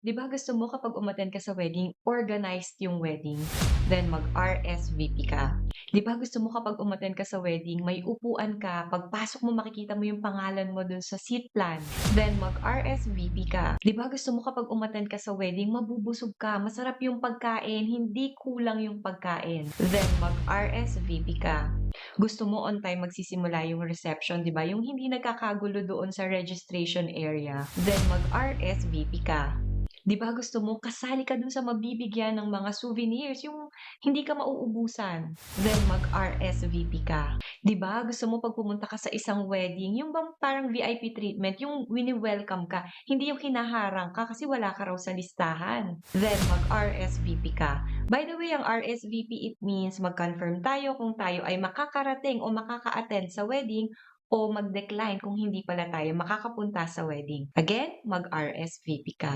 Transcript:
'Di ba gusto mo kapag umattend ka sa wedding, organized yung wedding, then mag-RSVP ka. 'Di ba gusto mo kapag umattend ka sa wedding, may upuan ka, pagpasok mo makikita mo yung pangalan mo dun sa seat plan, then mag-RSVP ka. 'Di ba gusto mo kapag umattend ka sa wedding, mabubusog ka, masarap yung pagkain, hindi kulang yung pagkain, then mag-RSVP ka. Gusto mo on time magsisimula yung reception, 'di ba? Yung hindi nagkakagulo doon sa registration area, then mag-RSVP ka. 'Di ba gusto mo kasali ka dun sa mabibigyan ng mga souvenirs, yung hindi ka mauubusan, then mag-RSVP ka. 'Di ba gusto mo 'pag pumunta ka sa isang wedding, yung bang parang VIP treatment, yung wini-welcome ka, hindi yung hinaharang ka kasi wala ka raw sa listahan, then mag-RSVP ka. By the way, ang RSVP, it means mag-confirm tayo kung tayo ay makakarating o makaka-attend sa wedding o mag-decline kung hindi pala tayo makakapunta sa wedding. Again, mag-RSVP ka.